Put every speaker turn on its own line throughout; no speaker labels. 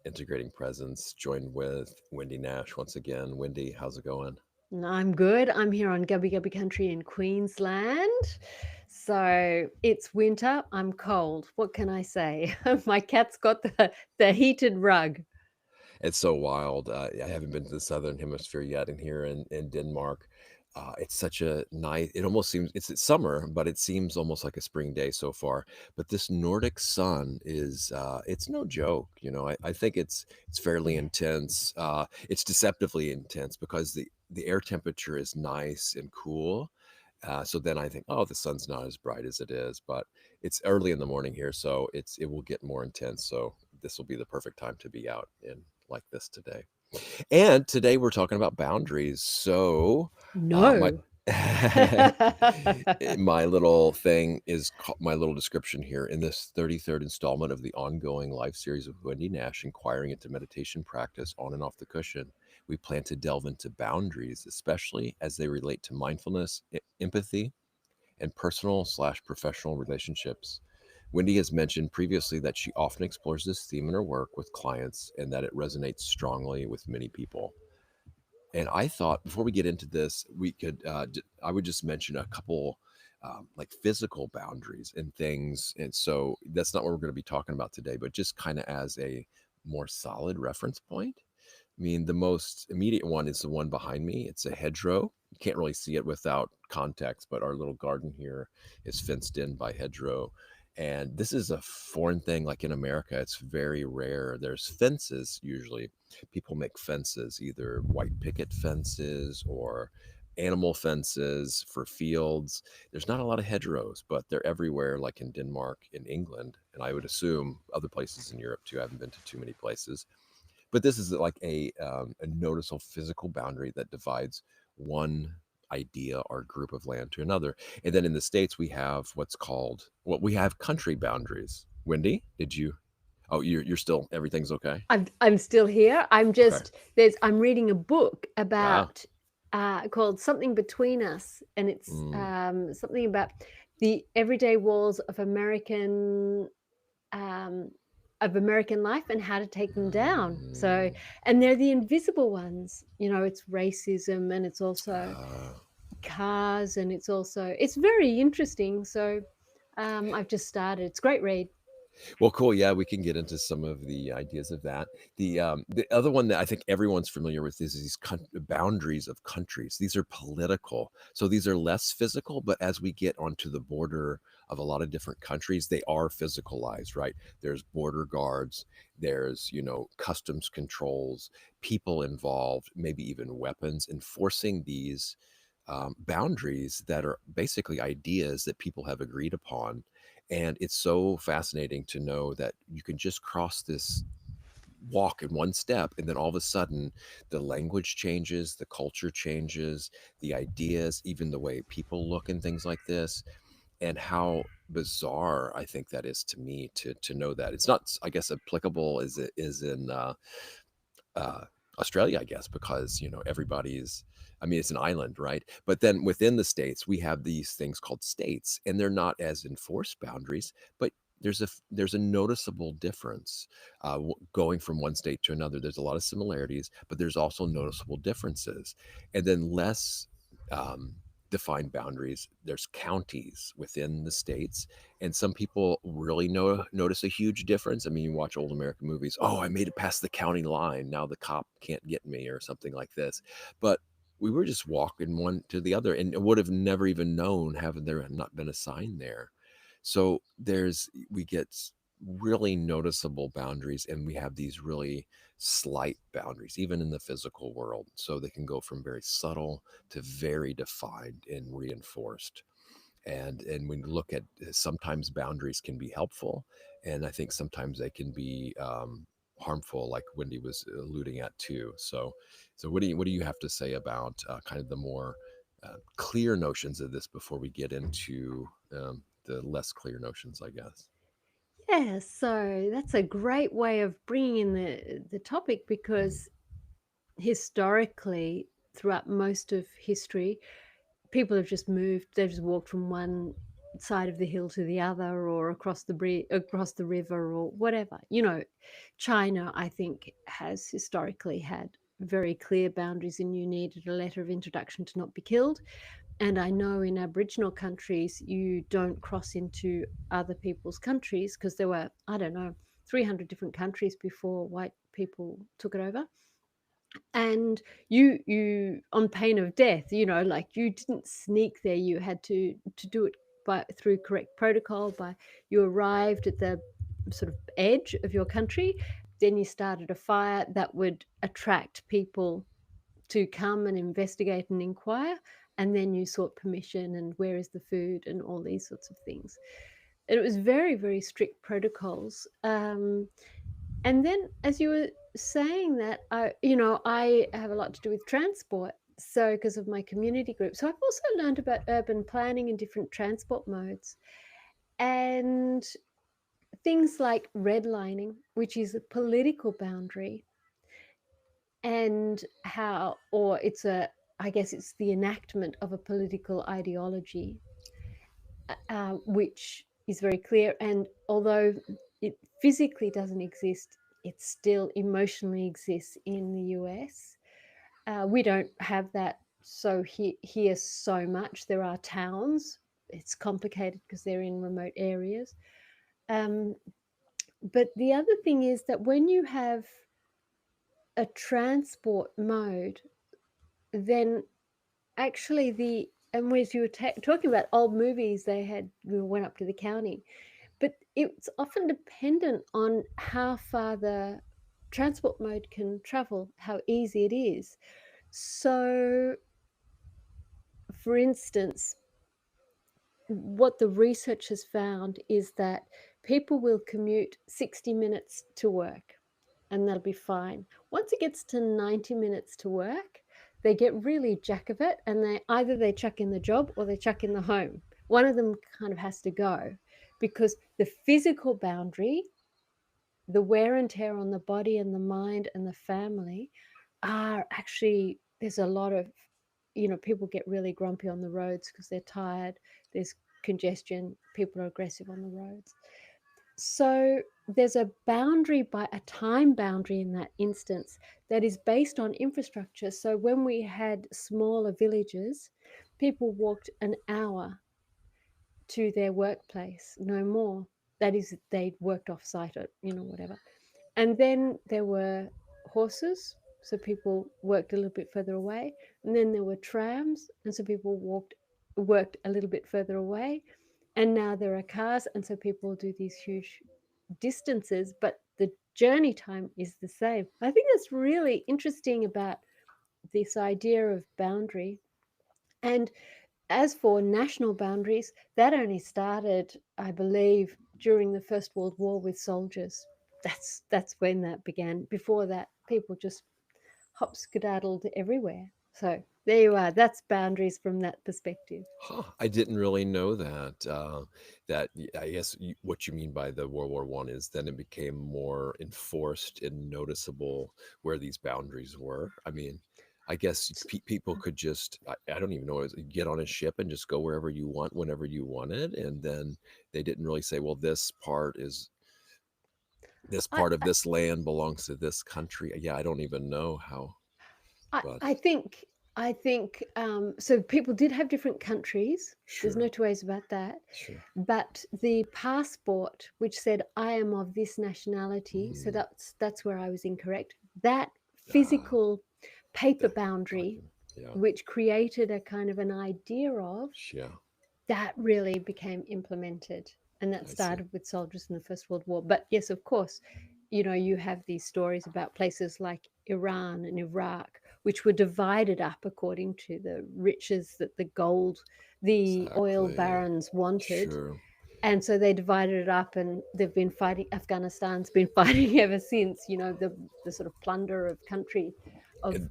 Integrating Presence, joined with Wendy Nash once again. Wendy, how's it going?
I'm good. I'm here on Gubby Gubby Country in Queensland. So it's winter. I'm cold. What can I say? My cat's got the heated rug.
It's so wild. I haven't been to the southern hemisphere yet, and here in Denmark, it's such a nice. It almost seems it's summer, but it seems almost like a spring day so far. But this Nordic sun is it's no joke. I think it's fairly
Yeah.
intense. It's deceptively intense because the air temperature is nice and cool. So then I think, oh, the sun's not as bright as it is, but it's early in the morning here, so it will get more intense. So this will be the perfect time to be out in like this today. And today we're talking about boundaries. So my
No.
my little thing is my little description here in this 33rd installment of the ongoing life series of Wendy Nash, inquiring into meditation practice on and off the cushion. We plan to delve into boundaries, especially as they relate to mindfulness, empathy, and personal/professional relationships. Wendy has mentioned previously that she often explores this theme in her work with clients and that it resonates strongly with many people. And I thought before we get into this, we could, I would just mention a couple like physical boundaries and things. And so that's not what we're going to be talking about today, but just kind of as a more solid reference point. I mean, the most immediate one is the one behind me. It's a hedgerow. You can't really see it without context, but our little garden here is fenced in by hedgerow. And this is a foreign thing. Like in America, it's very rare. There's fences usually. People make fences, either white picket fences or animal fences for fields. There's not a lot of hedgerows, but they're everywhere, like in Denmark, in England, and I would assume other places in Europe too. I haven't been to too many places, but this is like a noticeable physical boundary that divides one idea or group of land to another. And then in the States, we have we have country boundaries. Wendy, did you? Oh, you're still, everything's okay?
I'm still here.
Okay.
I'm reading a book
Yeah.
about called Something Between Us, and it's
Mm.
something about the everyday walls um, of American life and how to take them down. So,
Mm.
and they're the invisible ones. It's racism, and it's also
Uh,
cars, and it's very interesting. So, I've just started. It's a great read.
Well, cool. Yeah, we can get into some of the ideas of that. The other one that I think everyone's familiar with is these boundaries of countries. These are political, so these are less physical. But as we get onto the border of a lot of different countries, they are physicalized, right? There's border guards, there's customs controls, people involved, maybe even weapons, enforcing these boundaries that are basically ideas that people have agreed upon. And it's so fascinating to know that you can just cross this walk in one step, and then all of a sudden, the language changes, the culture changes, the ideas, even the way people look and things like this. And how bizarre I think that is to me to know that it's not, I guess, applicable as it is in uh, Australia, I guess, because everybody's. I mean, it's an island, right? But then within the states, we have these things called states, and they're not as enforced boundaries, but there's a noticeable difference going from one state to another. There's a lot of similarities, but there's also noticeable differences, and then less. Um, defined boundaries. There's counties within the states, and some people really notice a huge difference. I mean, you watch old American movies. Oh, I made it past the county line. Now the cop can't get me, or something like this. But we were just walking one to the other, and would have never even known having there not been a sign there. So we get really noticeable boundaries, and we have these really slight boundaries, even in the physical world. So they can go from very subtle to very defined and reinforced. And when you look at, sometimes boundaries can be helpful, and I think sometimes they can be harmful, like Wendy was alluding at too. So what do you have to say about kind of the more clear notions of this before we get into the less clear notions, I guess?
Yeah, so that's a great way of bringing in the topic because historically, throughout most of history, people have just moved. They've just walked from one side of the hill to the other, or across the river, or whatever. China, I think, has historically had very clear boundaries, and you needed a letter of introduction to not be killed. And I know in Aboriginal countries, you don't cross into other people's countries, because there were, I don't know, 300 different countries before white people took it over. And you on pain of death, like, you didn't sneak there. You had to do it by through correct protocol. By You arrived at the sort of edge of your country, then you started a fire that would attract people to come and investigate and inquire, and then you sought permission, and where is the food, and all these sorts of things. And it was very, very strict protocols. And then, as you were saying that, I have a lot to do with transport. So, because of my community group, so I've also learned about urban planning and different transport modes, and things like redlining, which is a political boundary, and how, or it's a, I guess it's the enactment of a political ideology, which is very clear. And although it physically doesn't exist, it still emotionally exists in the US. We don't have that here so much. There are towns. It's complicated because they're in remote areas. Um, but the other thing is that when you have a transport mode, then actually and as you were talking about old movies, we went up to the county, but it's often dependent on how far the transport mode can travel, how easy it is. So, for instance, what the research has found is that people will commute 60 minutes to work, and that'll be fine. Once it gets to 90 minutes to work, they get really jack of it, and they chuck in the job or they chuck in the home. One of them kind of has to go, because the physical boundary, the wear and tear on the body and the mind and the family, are actually, there's a lot of, people get really grumpy on the roads because they're tired. There's congestion. People are aggressive on the roads. So there's a boundary, by a time boundary in that instance, that is based on infrastructure. So when we had smaller villages, people walked an hour to their workplace, no more. That is, they'd worked off site, or whatever. And then there were horses, so people worked a little bit further away. And then there were trams, and so people worked a little bit further away. And now there are cars, and so people do these huge distances, but the journey time is the same. I think that's really interesting about this idea of boundary. And as for national boundaries, that only started, I believe, during the First World War with soldiers. That's when that began. Before that, people just hop skedaddled everywhere. So there you are. That's boundaries from that perspective.
Huh, I didn't really know that. I guess what you mean by the World War One is then it became more enforced and noticeable where these boundaries were. I mean, I guess people could just, I don't even know, get on a ship and just go wherever you want, whenever you wanted. And then they didn't really say, well, this
I,
part of this land belongs to this country. Yeah, I don't even know how,
I,
but
I think so. People did have different countries. There's no
sure,
two ways about that.
sure.
But the passport, which said I am of this nationality, so
Mhm.
that's where I was incorrect. That
Ah,
physical paper
the
boundary,
document. Yeah,
which created a kind of an idea of,
yeah,
that really became implemented, and that
I see.
started with soldiers in the First World War. But yes, of course, you have these stories about places like Iran and Iraq, which were divided up according to the riches that the oil
Exactly.
barons wanted.
Sure.
And so they divided it up, and they've been fighting. Afghanistan's been fighting ever since, the sort of plunder of country of
And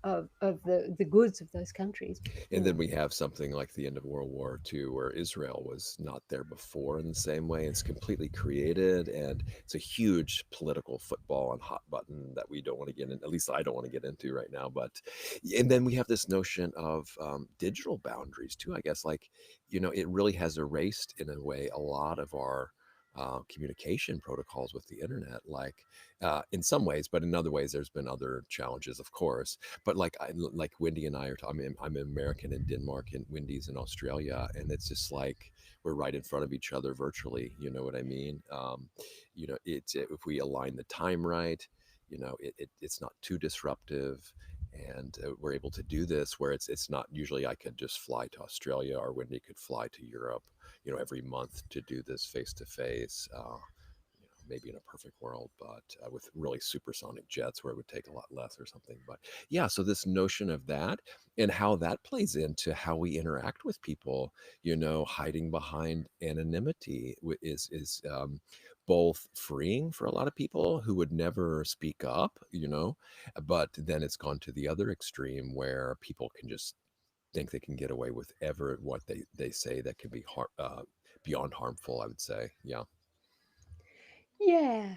of the goods of those countries.
And then
Mm.
we have something like the end of World War II, where Israel was not there before in the same way. It's completely created, and it's a huge political football and hot button that we don't want to get in. At least I don't want to get into right now. But and then we have this notion of digital boundaries too. I guess like it really has erased in a way a lot of our communication protocols with the internet. Like in some ways, but in other ways, there's been other challenges, of course. But like Wendy and I are talking. I'm an American in Denmark, and Wendy's in Australia, and it's just like we're right in front of each other virtually. You know what I mean? If we align the time right, it's not too disruptive. And we're able to do this where it's not usually I could just fly to Australia or Wendy could fly to Europe, every month to do this face to face. Maybe in a perfect world, but with really supersonic jets where it would take a lot less or something. But yeah, so this notion of that and how that plays into how we interact with people, hiding behind anonymity is both freeing for a lot of people who would never speak up, but then it's gone to the other extreme where people can just think they can get away with ever what they say that can be beyond harmful. I would say, yeah.
Yeah.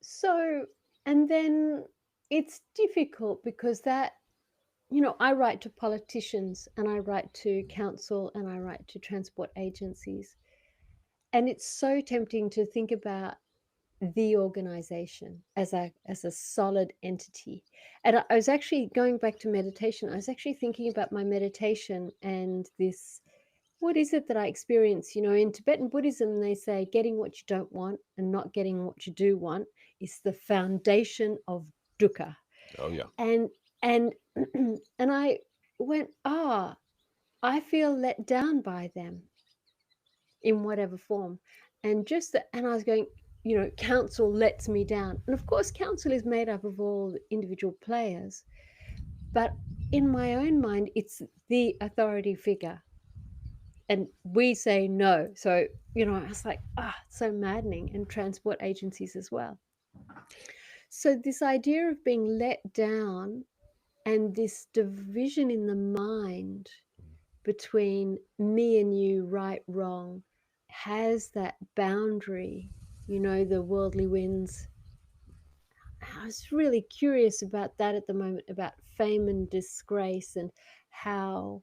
So, and then it's difficult because that, I write to politicians and I write to council and I write to transport agencies. And it's so tempting to think about the organization as a solid entity. And I was actually going back to meditation. I was actually thinking about my meditation and this, what is it that I experience? In Tibetan Buddhism, they say getting what you don't want and not getting what you do want is the foundation of dukkha.
Oh yeah.
And and and I went, I feel let down by them in whatever form. And I was going, council lets me down. And of course, council is made up of all individual players, but in my own mind, it's the authority figure. And we say no. So, I was like, it's so maddening. And transport agencies as well. So, this idea of being let down and this division in the mind between me and you, right, wrong, has that boundary, the worldly winds. I was really curious about that at the moment, about fame and disgrace and how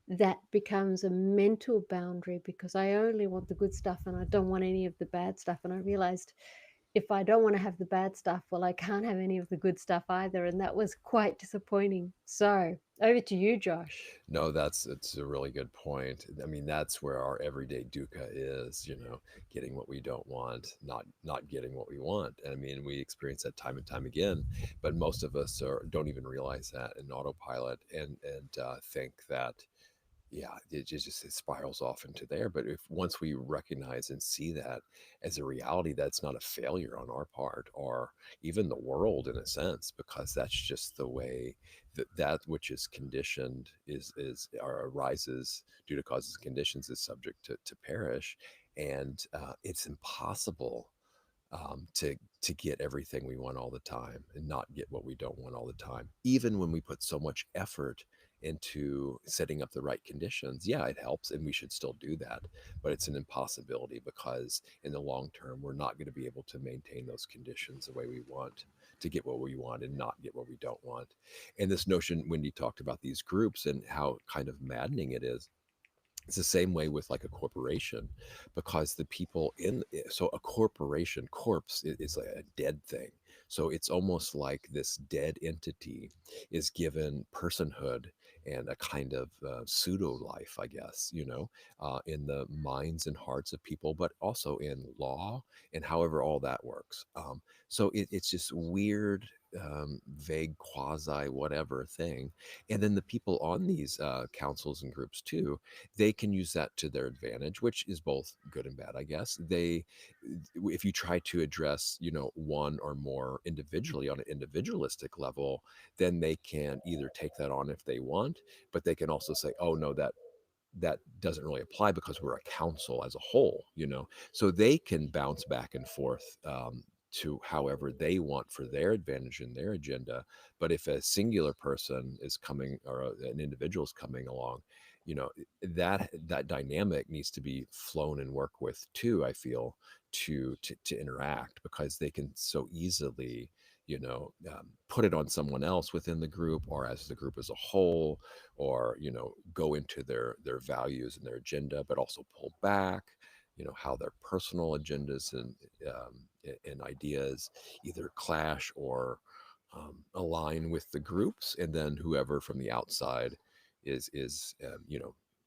that becomes a mental boundary because I only want the good stuff and I don't want any of the bad stuff. And I realized if I don't want to have the bad stuff, well, I can't have any of the good stuff either. And that was quite disappointing. So over to you, Josh.
No, it's a really good point. I mean, that's where our everyday dukkha is, getting what we don't want, not getting what we want. And I mean, we experience that time and time again, but most of us don't even realize that in autopilot and think that yeah, it spirals off into there. But if once we recognize and see that as a reality, that's not a failure on our part or even the world in a sense, because that's just the way that which is conditioned is or arises due to causes and conditions is subject to perish. And it's impossible to get everything we want all the time and not get what we don't want all the time. Even when we put so much effort into setting up the right conditions, yeah, it helps, and we should still do that. But it's an impossibility because in the long term, we're not going to be able to maintain those conditions the way we want to get what we want and not get what we don't want. And this notion, Wendy talked about these groups and how kind of maddening it is. It's the same way with like a corporation, because the people so a corporation corpse is like a dead thing. So it's almost like this dead entity is given personhood and a kind of pseudo life, I guess, in the minds and hearts of people, but also in law and however all that works. So it's just weird, vague, quasi whatever thing. And then the people on these councils and groups too, they can use that to their advantage, which is both good and bad, I guess. If you try to address, one or more individually on an individualistic level, then they can either take that on if they want, but they can also say, oh no, that doesn't really apply because we're a council as a whole, so they can bounce back and forth to however they want for their advantage and their agenda. But if a singular person is coming, or an individual is coming along, you know, that dynamic needs to be flown and worked with too, I feel, to interact, because they can so easily, put it on someone else within the group, or as the group as a whole, or go into their values and their agenda, but also pull back, how their personal agendas and ideas either clash or align with the groups, and then whoever from the outside is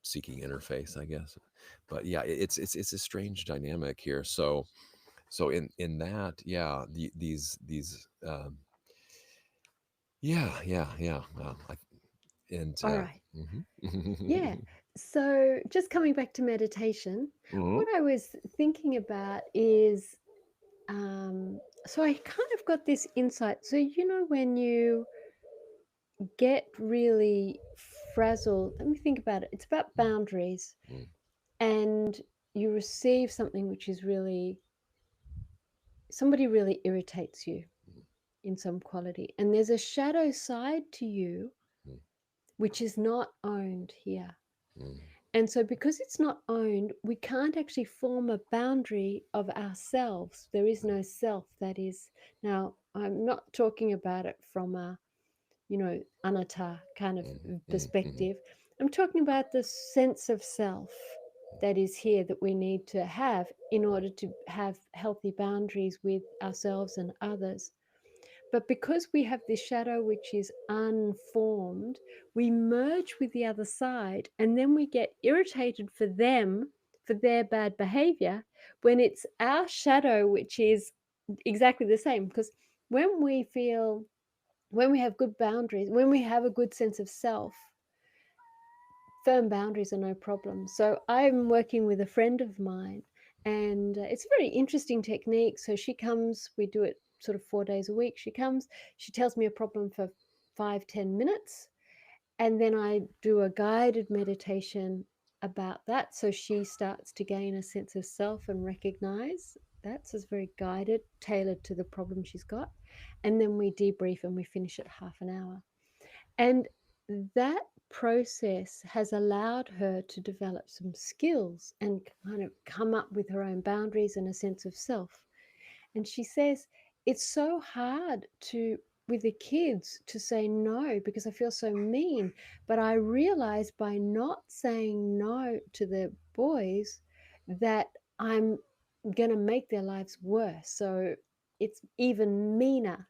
seeking interface, I guess. But yeah, it's a strange dynamic here. So in that, yeah, yeah. And
All right. Yeah.
mhm.
So just coming back to meditation,
Mhm.
what I was thinking about is so I kind of got this insight. So, when you get really frazzled, let me think about it. It's about boundaries,
Mhm.
and you receive something which is somebody really irritates you in some quality. And there's a shadow side to you
Mhm.
which is not owned here.
Mhm.
And so, because it's not owned, we can't actually form a boundary of ourselves. There is no self that is. Now, I'm not talking about it from a, anatta kind of
Mhm. Mhm. Mhm.
perspective. I'm talking about the sense of self that is here that we need to have in order to have healthy boundaries with ourselves and others. But because we have this shadow which is unformed, we merge with the other side and then we get irritated for them, for their bad behavior, when it's our shadow which is exactly the same. Because when we feel, when we have good boundaries, when we have a good sense of self, firm boundaries are no problem. So I'm working with a friend of mine, and it's a very interesting technique. So she comes, we do it sort of 4 days a week. She comes, she tells me a problem for 5-10 minutes, and then I do a guided meditation about that. So she starts to gain a sense of self and recognize that. So it's very guided, tailored to the problem she's got. And then we debrief and we finish at half an hour. And that process has allowed her to develop some skills and kind of come up with her own boundaries and a sense of self. And she says, it's so hard to, with the kids, to say no because I feel so mean. But I realize by not saying no to the boys that I'm going to make their lives worse. So it's even meaner.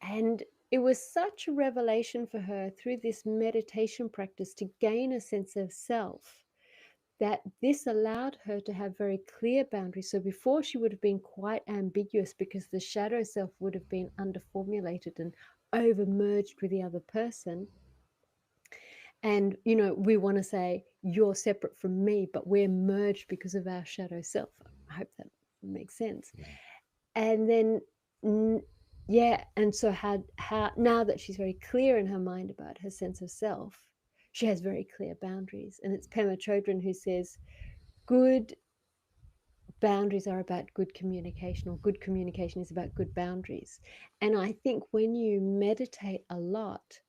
And it was such a revelation for her through this meditation practice to gain a sense of self that this allowed her to have very clear boundaries. So before she would have been quite ambiguous because the shadow self would have been underformulated and over merged with the other person. And, we want to say, you're separate from me, but we're merged because of our shadow self. I hope that makes sense.
Mhm.
And then yeah, and so how now that she's very clear in her mind about her sense of self, she has very clear boundaries. And it's Pema Chodron who says good boundaries are about good communication, or good communication is about good boundaries. And I think when you meditate a lot,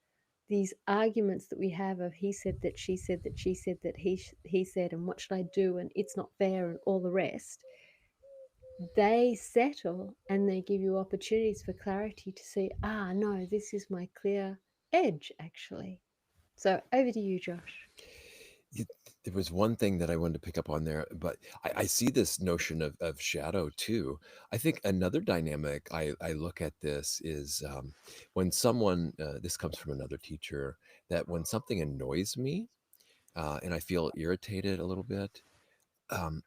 these arguments that we have of he said that, she said that, she said that, he said, and what should I do, and it's not fair, and all the rest, they settle and they give you opportunities for clarity to see, no, this is my clear edge, actually. So over to you, Josh.
It, there was one thing that I wanted to pick up on there, but I see this notion of shadow too. I think another dynamic I look at this is when someone, this comes from another teacher, that when something annoys me and I feel irritated a little bit, um,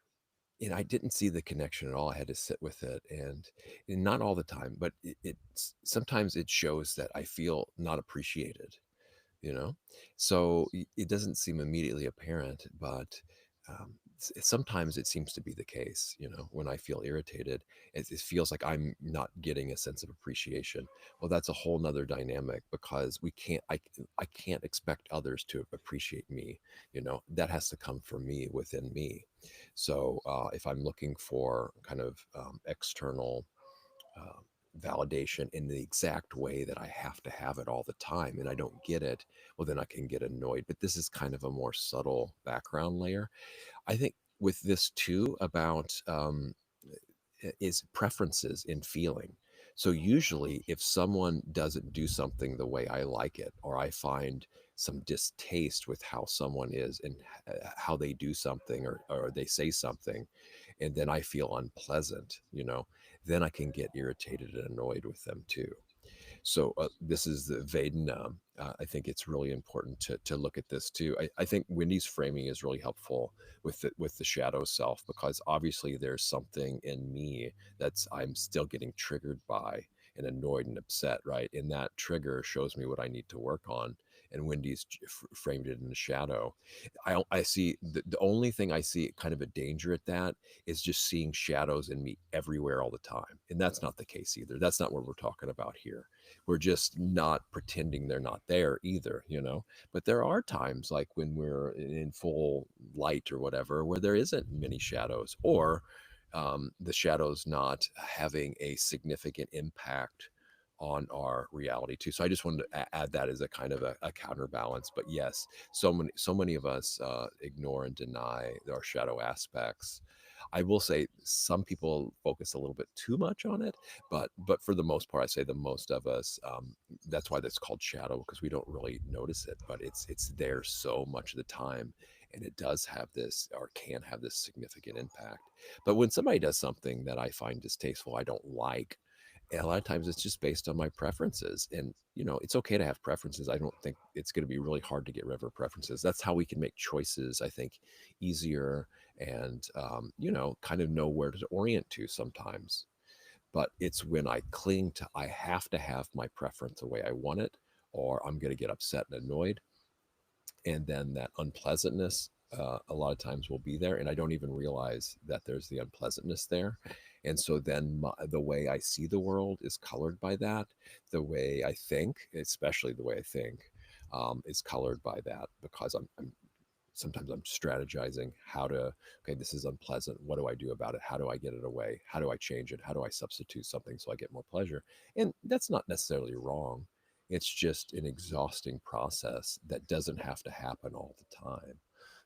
and I didn't see the connection at all. I had to sit with it, and not all the time, but sometimes it shows that I feel not appreciated, you know so it doesn't seem immediately apparent, but sometimes it seems to be the case. When I feel irritated, it feels like I'm not getting a sense of appreciation. Well, that's a whole nother dynamic, because I can't expect others to appreciate me. That has to come from me, within me. So if I'm looking for kind of external validation in the exact way that I have to have it all the time and I don't get it, well, then I can get annoyed. But this is kind of a more subtle background layer. I think with this too about is preferences in feeling. So usually, if someone doesn't do something the way I like it, or I find some distaste with how someone is and how they do something or they say something, and then I feel unpleasant, then I can get irritated and annoyed with them too. So this is the Vedana. I think it's really important to look at this too. I think Wendy's framing is really helpful with the shadow self because obviously there's something in me that's I'm still getting triggered by and annoyed and upset, right? And that trigger shows me what I need to work on. And Wendy's framed it in the shadow. I see the only thing I see kind of a danger at that is just seeing shadows in me everywhere all the time. And that's not the case either. That's not what we're talking about here. We're just not pretending they're not there either. But there are times like when we're in full light or whatever where there isn't many shadows or the shadows not having a significant impact on our reality too. So I just wanted to add that as a kind of a counterbalance. But yes, so many of us ignore and deny our shadow aspects. I will say some people focus a little bit too much on it, but for the most part, I say the most of us. That's why that's called shadow because we don't really notice it, but it's there so much of the time, and it does have this or can have this significant impact. But when somebody does something that I find distasteful, I don't like. And a lot of times it's just based on my preferences. And, it's okay to have preferences. I don't think it's going to be really hard to get rid of our preferences. That's how we can make choices, I think, easier and, kind of know where to orient to sometimes. But it's when I cling to, I have to have my preference the way I want it, or I'm going to get upset and annoyed and then that unpleasantness a lot of times will be there and I don't even realize that there's the unpleasantness there. And so then the way I see the world is colored by that. The way I think, especially the way I think, is colored by that because I'm sometimes I'm strategizing how to, okay, this is unpleasant, what do I do about it, how do I get it away, how do I change it, how do I substitute something so I get more pleasure. And that's not necessarily wrong. It's just an exhausting process that doesn't have to happen all the time.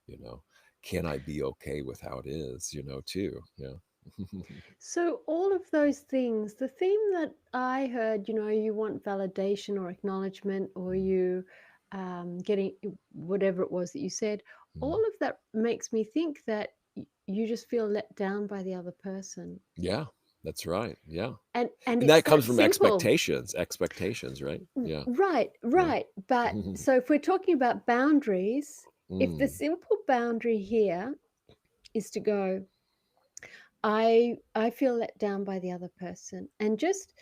you know can I be okay with how it is, too. Yeah.
So, all of those things, the theme that I heard, you want validation or acknowledgement, or you getting whatever it was that you said, all
Mhm.
of that makes me think that you just feel let down by the other person.
Yeah, that's right. Yeah.
And
And
it's
that
that
comes from
simple.
expectations, right? Yeah.
Right,
Yeah.
right. But so if we're talking about boundaries, if the
Mm.
simple boundary here is to go, I feel let down by the other person, and just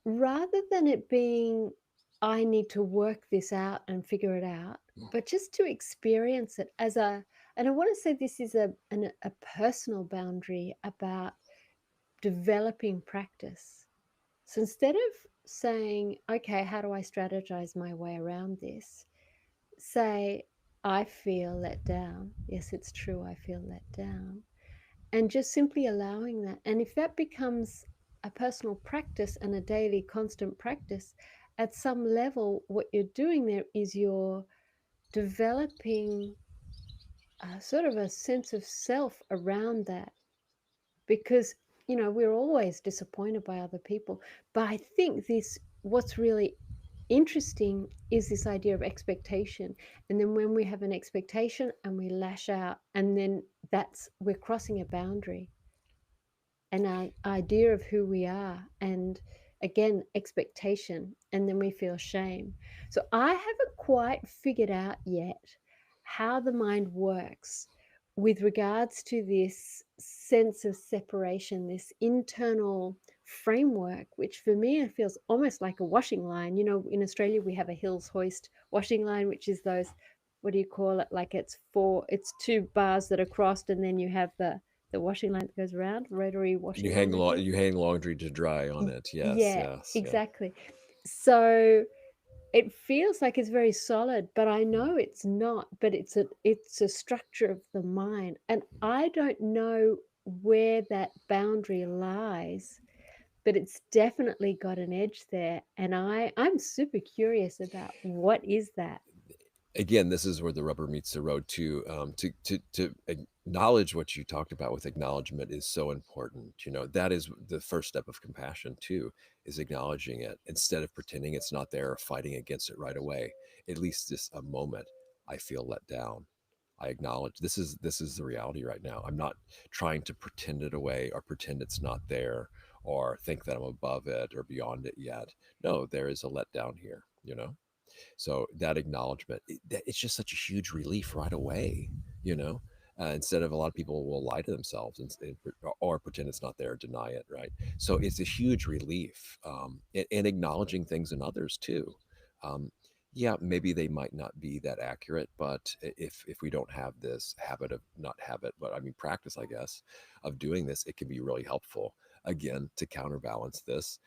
rather than it being, I need to work this out and figure it out, but just to experience it as a, and I want to say this is a personal boundary about developing practice. So instead of saying, okay, how do I strategize my way around this? Say, I feel let down. Yes, it's true, I feel let down. And just simply allowing that. And if that becomes a personal practice and a daily constant practice, at some level, what you're doing there is you're developing sort of a sense of self around that, because we're always disappointed by other people. But I think this, what's really interesting is this idea of expectation. And then when we have an expectation and we lash out, and then that's, we're crossing a boundary and our idea of who we are, and again expectation, and then we feel shame. So I haven't quite figured out yet how the mind works with regards to this sense of separation, this internal framework, which for me it feels almost like a washing line. In Australia we have a Hills hoist washing line, which is those, what do you call it, like it's two bars that are crossed, and then you have the washing line that goes around, rotary washing line, I think.
You hang laundry to dry on it. Yes,
Yeah,
yes, yeah.
exactly. So it feels like it's very solid, but I know it's not. But it's a structure of the mind, and I don't know where that boundary lies but it's definitely got an edge there, and I'm super curious about what is that?
Again, this is where the rubber meets the road too. To acknowledge what you talked about with acknowledgement is so important. You know, that is the first step of compassion too, is acknowledging it instead of pretending it's not there or fighting against it right away. At least just a moment. I feel let down. I acknowledge this is the reality right now. I'm not trying to pretend it away or pretend it's not there or think that I'm above it or beyond it yet. No, there is a letdown here, you know? So that acknowledgement, it's just such a huge relief right away, you know. Instead of a lot of people will lie to themselves or pretend it's not there, deny it, right? So it's a huge relief, and acknowledging things in others too. Um, yeah, maybe they might not be that accurate, but if we don't have this habit of not habit, but I mean practice, I guess, of doing this, it can be really helpful. Again, to counterbalance this,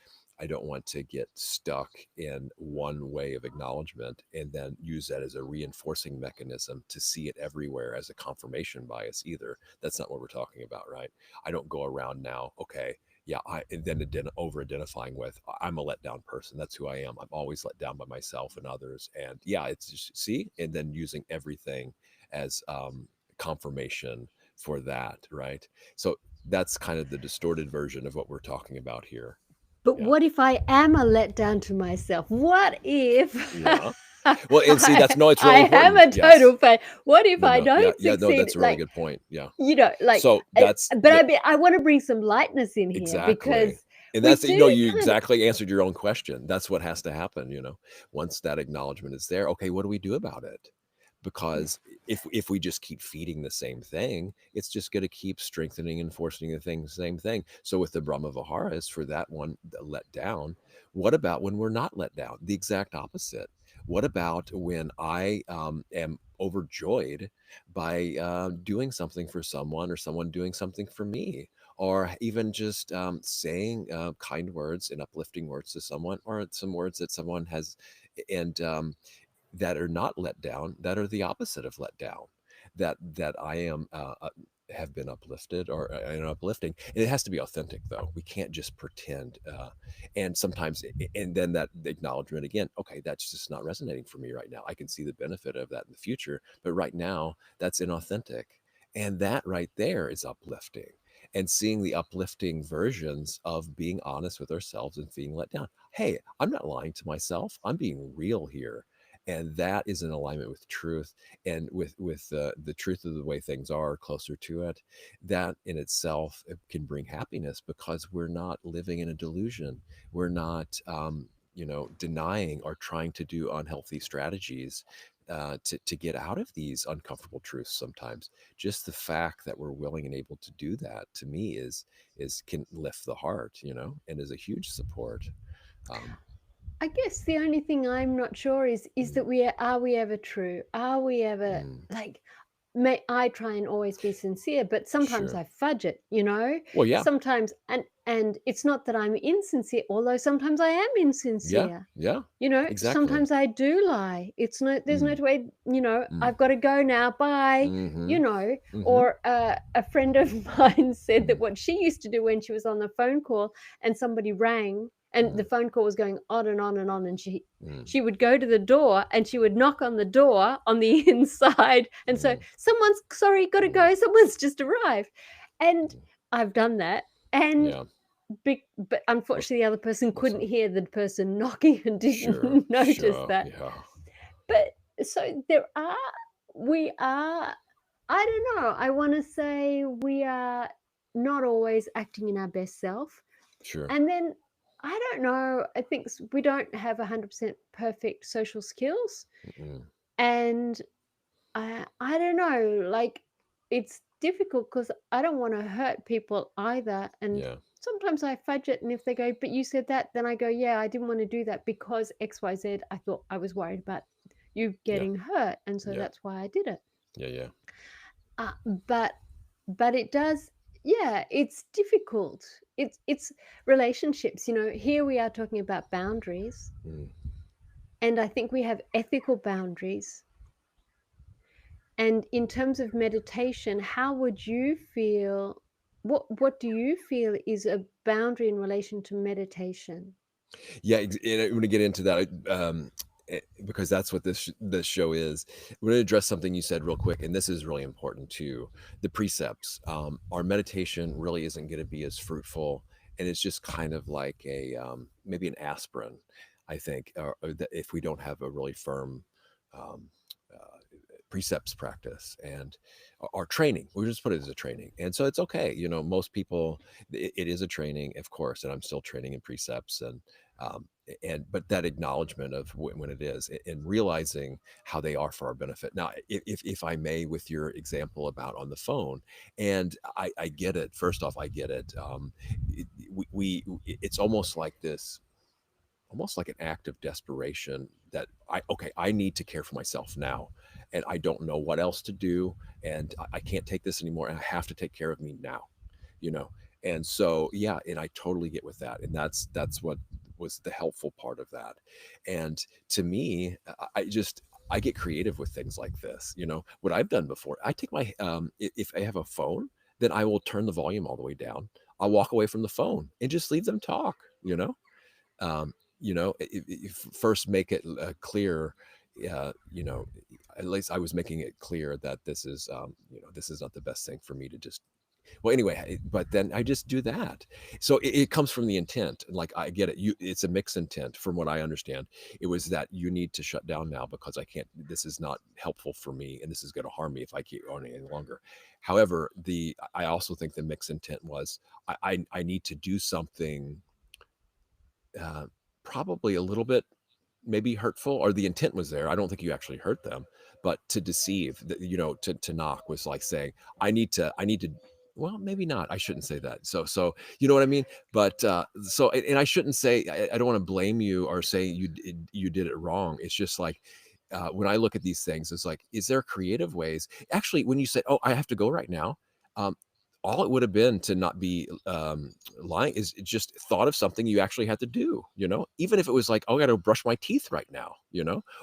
I don't want to get stuck in one way of acknowledgement and then use that as a reinforcing mechanism to see it everywhere as a confirmation bias either. That's not what we're talking about, right? I don't go around now, okay, yeah, and then over identifying with I'm a letdown person. That's who I am. I'm always let down by myself and others. And yeah, it's just see, and then using everything as confirmation for that, right? So that's kind of the distorted version of what we're talking about here.
But
Yeah.
what if I am a letdown to myself? What if
Yeah. Well, and see, that's no, it's
I
really
am
important.
a
Yes.
total fail? What if
No,
I
no. Yeah,
don't
yeah, no,
succeed?
that's a really
Like,
good point. Yeah.
like,
So that's
but
the
I wanna bring some lightness in here
exactly.
because
And
we
that's
do
you
kind of
exactly answered your own question. That's what has to happen, you know. Once that acknowledgement is there, okay, what do we do about it?
yeah.
Because if we just keep feeding the same thing, it's just going to keep strengthening and forcing same thing. So with the Brahma Viharas, for that one let down, what about when we're not let down? The exact opposite. What about when I am overjoyed by doing something for someone or someone doing something for me? Or even just saying kind words and uplifting words to someone, or some words that someone has, and that are not let down, that are the opposite of let down, that I am have been uplifted or uplifting. And it has to be authentic, though. We can't just pretend. And sometimes, and then that acknowledgement again. Okay, that's just not resonating for me right now. I can see the benefit of that in the future, but right now that's inauthentic, and that right there is uplifting. And seeing the uplifting versions of being honest with ourselves and being let down. Hey, I'm not lying to myself. I'm being real here, and that is in alignment with truth and with the truth of the way things are closer to it. That in itself can bring happiness because we're not living in a delusion. We're not denying or trying to do unhealthy strategies to get out of these uncomfortable truths. Sometimes just the fact that we're willing and able to do that, to me, is can lift the heart, and is a huge support. um,
I guess the only thing I'm not sure is
mm,
that are we ever true? Are we ever
mm,
like may I try and always be sincere, but sometimes
sure.
I fudge it, you know?
Well, yeah.
Sometimes and it's not that I'm insincere, although sometimes I am
Yeah,
insincere.
yeah,
You know,
exactly.
sometimes I do lie. It's no there's no
Mm,
way,
mm,
I've got to go now, bye,
mhm, mhm,
or a friend of mine said that
mm,
what she used to do when she was on the phone call and somebody rang and the
mm,
phone call was going on and on and on and
mm,
she would go to the door and she would knock on the door on the inside and so
mm,
someone's sorry, got to
mm,
go, someone's just arrived. And
mm.
I've done that. And
Yeah,
but
well,
unfortunately, the other person
that's
couldn't
fine.
hear the person knocking and
Sure,
didn't notice
sure,
that.
yeah,
But so we are, I don't know, I want to say we are not always acting in our best self.
sure.
And then I don't know, I think we don't have 100% perfect social skills.
Mm,
And I don't know, like, it's difficult because I don't wanna hurt people either, and
yeah,
sometimes I fudge it, and if they go, "But you said that," then I go, "Yeah, I didn't wanna do that because XYZ. I thought I was worried about you
yeah,
getting hurt, and so
yeah,
that's why I did it."
yeah, yeah.
Uh, but it does, yeah, it's difficult. It's relationships, here we are talking about boundaries,
Mm,
and I think we have ethical boundaries. And in terms of meditation, how would you feel? what do you feel is a boundary in relation to meditation?
Yeah, and I'm gonna get into that, because that's what this show is. We're gonna address something you said real quick, and this is really important too. The precepts. Our meditation really isn't gonna be as fruitful, and it's just kind of like maybe an aspirin, I think, or that if we don't have a really firm um, uh, precepts practice and our training. We just put it as a training, and so it's okay. Most people, it is a training, of course, and I'm still training in precepts um, but that acknowledgement of when it is, and realizing how they are for our benefit. Now, if I may, with your example about on the phone, and I get it. First off, I get it. It's almost like this, almost like an act of desperation that I need to care for myself now, and I don't know what else to do, and I can't take this anymore, and I have to take care of me now, you know. And so yeah, and I totally get with that, and that's what was the helpful part of that. And to me, I get creative with things like this. What I've done before, I take my if I have a phone, then I will turn the volume all the way down. I'll walk away from the phone and just leave them talk, um, first make it clear, uh, at least I was making it clear that this is not the best thing for me to just, well, anyway, but then I just do that. So it comes from the intent. Like, I get it. It's a mixed intent from what I understand. It was that you need to shut down now because I can't, this is not helpful for me. And this is going to harm me if I keep on any longer. However, I also think the mixed intent was I need to do something, uh, probably a little bit maybe hurtful, or the intent was there. I don't think you actually hurt them, but to deceive, to knock was like saying, I need to, well, maybe not. I shouldn't say that. So, you know what I mean? But, and I shouldn't say, I don't want to blame you or say you did it wrong. It's just like, when I look at these things, it's like, is there creative ways? Actually, when you said, "Oh, I have to go right now," um, all it would have been to not be lying is just thought of something you actually had to do, even if it was like, oh, I got to brush my teeth right now,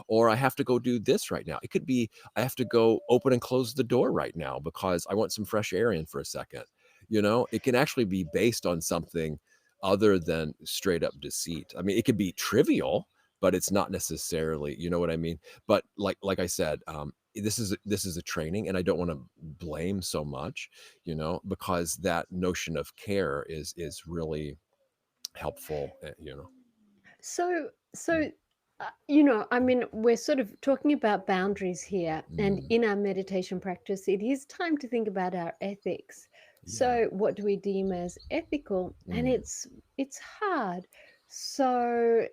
or I have to go do this right now. It could be, I have to go open and close the door right now because I want some fresh air in for a second. It can actually be based on something other than straight up deceit. I mean, it could be trivial, but it's not necessarily, you know what I mean? But like I said, this is a training, and I don't want to blame so much, because that notion of care is really helpful.
So,
Mm,
I mean, we're sort of talking about boundaries here, and
mm,
in our meditation practice, it is time to think about our ethics.
yeah,
So, what do we deem as ethical? And
mm,
it's hard. So,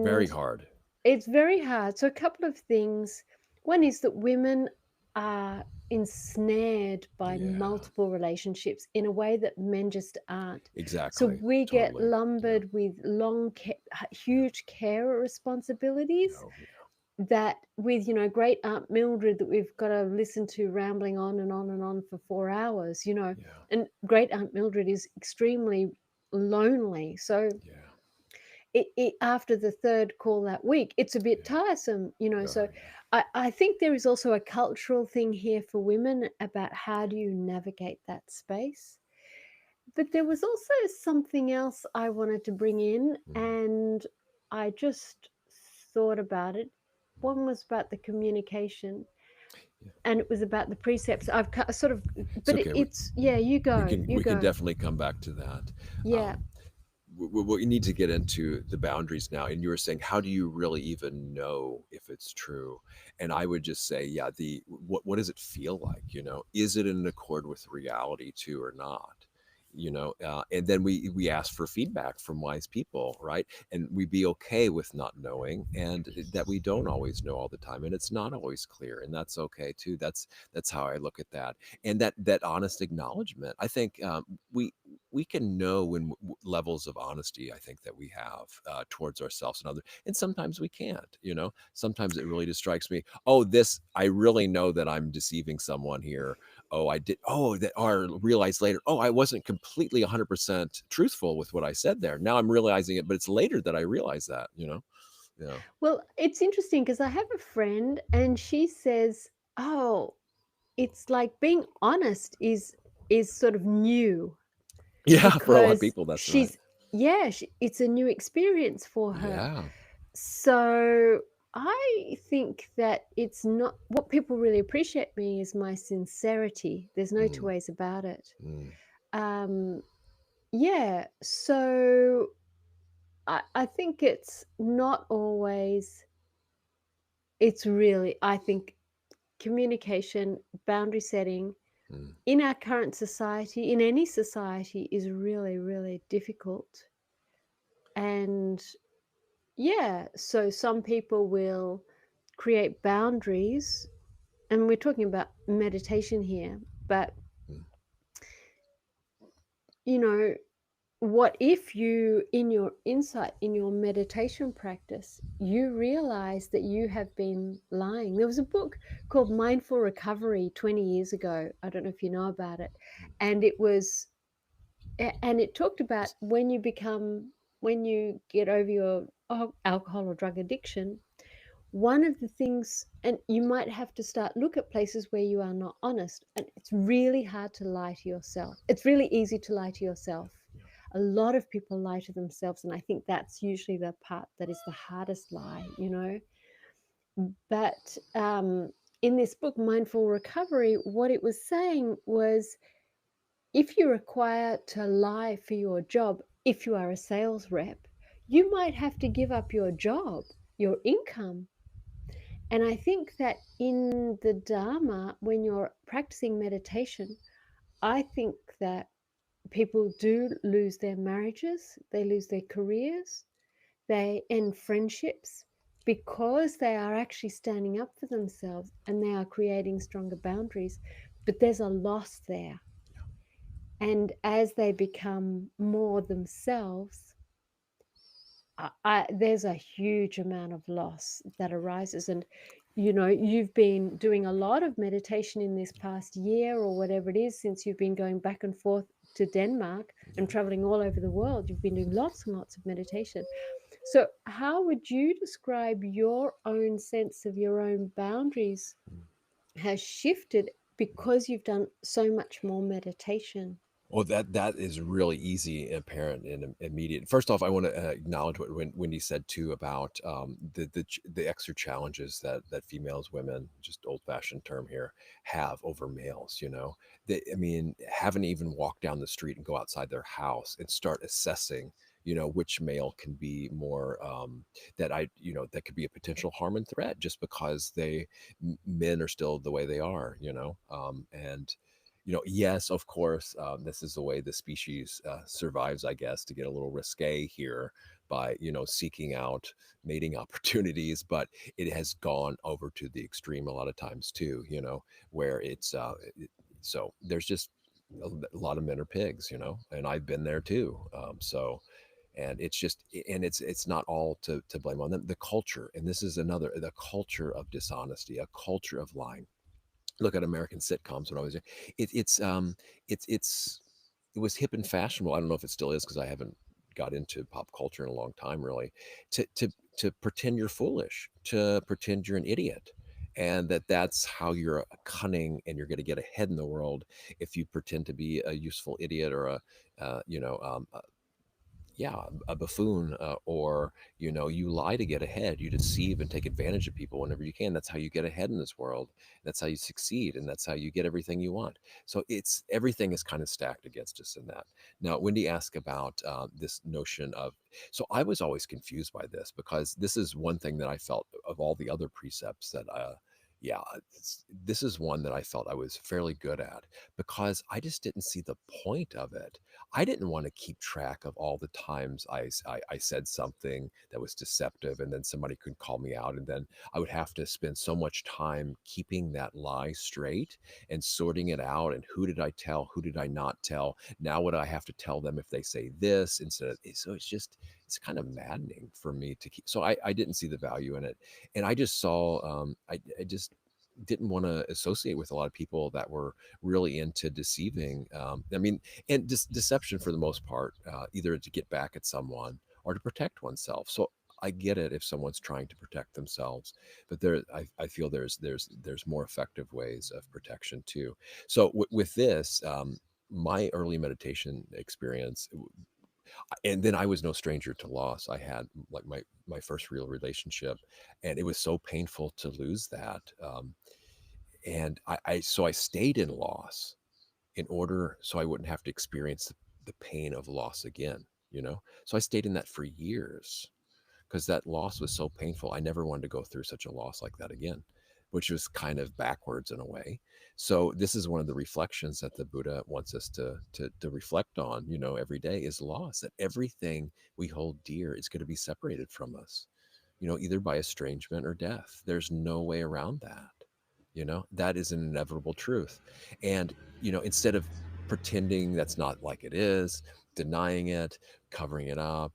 very
and
hard.
it's very hard. So, a couple of things. One is that women are ensnared by
Yeah,
multiple relationships in a way that men just aren't. So,
exactly,
we get
totally. Yeah,
lumbered with
yeah,
huge carer responsibilities
no,
that with, great Aunt Mildred that we've got to listen to rambling on and on and on for 4 hours.
yeah,
And great Aunt Mildred is extremely lonely. So,
yeah,
after the third call that week, it's a bit
yeah,
tiresome.
oh,
So
yeah,
I think there is also a cultural thing here for women about how do you navigate that space. But there was also something else I wanted to bring in,
mm,
and I just thought about it. One was about the communication,
yeah.
and it was about the precepts. Sort of,
It's
but
okay.
it's yeah. You
We
go,
can
you
we can
go.
definitely come back to that.
Yeah.
Um, we need to get into the boundaries now. And you were saying, how do you really even know if it's true? And I would just say, yeah, what does it feel like? Is it in accord with reality too, or not? And then we ask for feedback from wise people, right? And we be okay with not knowing, and that we don't always know all the time, and it's not always clear, and that's okay too. That's how I look at that, and that honest acknowledgement. I think we can know when levels of honesty I think that we have towards ourselves and others, and sometimes we can't. Sometimes it really just strikes me, oh, this, I really know that I'm deceiving someone here. Oh, I did. Oh, that, or realize later, oh, I wasn't completely 100% truthful with what I said there. Now I'm realizing it, but it's later that I realize that. Yeah.
Well, it's interesting because I have a friend and she says, "Oh, it's like being honest is is sort of new
Yeah, for a lot of
because
people, that's right.
she's yeah, it's a new experience for her.
Yeah.
So I think that it's not what people really appreciate me is my sincerity. There's no two
Mm,
ways about it.
mm,
Um, yeah, so I think it's not always, it's really, I think communication, boundary setting
mm,
in our current society, in any society, is really, really difficult. And yeah, so some people will create boundaries, and we're talking about meditation here, but
mm,
you know, what if you, in your insight, in your meditation practice, you realize that you have been lying? There was a book called Mindful Recovery 20 years ago. I don't know if you know about it.
mm.
And it was, and it talked about when you become, when you get over your alcohol or drug addiction, one of the things, and you might have to start look at places where you are not honest, and it's really hard to lie to yourself. It's really easy to lie to yourself.
Yeah.
A lot of people lie to themselves, and I think that's usually the part that is the hardest lie, you know. But in this book, Mindful Recovery, what it was saying was, if you require to lie for your job, if you are a sales rep, you might have to give up your job, your income. And I think that in the Dharma, when you're practicing meditation, I think that people do lose their marriages, they lose their careers, they end friendships because they are actually standing up for themselves and they are creating stronger boundaries. But there's a loss there. And as they become more themselves, there's a huge amount of loss that arises. And, you know, you've been doing a lot of meditation in this past year or whatever it is, since you've been going back and forth to Denmark and
Yeah.
traveling all over the world. You've been doing lots and lots of meditation. So, how would you describe your own sense of your own boundaries
Mm.
has shifted because you've done so much more meditation?
Well, that is really easy, apparent, and immediate. First off, I want to acknowledge what Wendy said too about the extra challenges that females, women, just old fashioned term here, have over males. You know, I mean, haven't even walked down the street and go outside their house and start assessing. You know, which male can be more that could be a potential harm and threat just because men are still the way they are. And yes, of course, this is the way the species survives, I guess, to get a little risque here by, seeking out mating opportunities. But it has gone over to the extreme a lot of times too, where so there's just a lot of men are pigs, and I've been there too. And it's just, and it's not all to blame on them. The culture, and this is another, the culture of dishonesty, a culture of lying. Look at American sitcoms when I was young. It's it was hip and fashionable. I don't know if it still is because I haven't got into pop culture in a long time, really. To pretend you're foolish, to pretend you're an idiot, and that's how you're cunning and you're going to get ahead in the world if you pretend to be a useful idiot or yeah, a buffoon, or you lie to get ahead, you deceive and take advantage of people whenever you can. That's how you get ahead in this world. That's how you succeed, and that's how you get everything you want. So it's everything is kind of stacked against us in that. Now, Wendy asked about this notion of, so I was always confused by this because this is one thing that I felt of all the other precepts that yeah, this is one that I felt I was fairly good at because I just didn't see the point of it. I didn't want to keep track of all the times I said something that was deceptive, and then somebody could call me out, and then I would have to spend so much time keeping that lie straight and sorting it out. And who did I tell? Who did I not tell? Now, would I have to tell them if they say this instead of? So it's kind of maddening for me to keep. So I didn't see the value in it, and I just saw I just didn't want to associate with a lot of people that were really into deceiving. I mean, and deception for the most part, either to get back at someone or to protect oneself. So I get it if someone's trying to protect themselves, but I feel there's more effective ways of protection too. So with this. my early meditation experience, and then I was no stranger to loss. I had like my first real relationship, and it was so painful to lose that. And I stayed in loss in order so I wouldn't have to experience the pain of loss again. So I stayed in that for years because that loss was so painful. I never wanted to go through such a loss like that again, which was kind of backwards in a way. So this is one of the reflections that the Buddha wants us to reflect on, every day is loss, that everything we hold dear is going to be separated from us, either by estrangement or death. There's no way around that. That is an inevitable truth. And, instead of pretending that's not like it is, denying it, covering it up,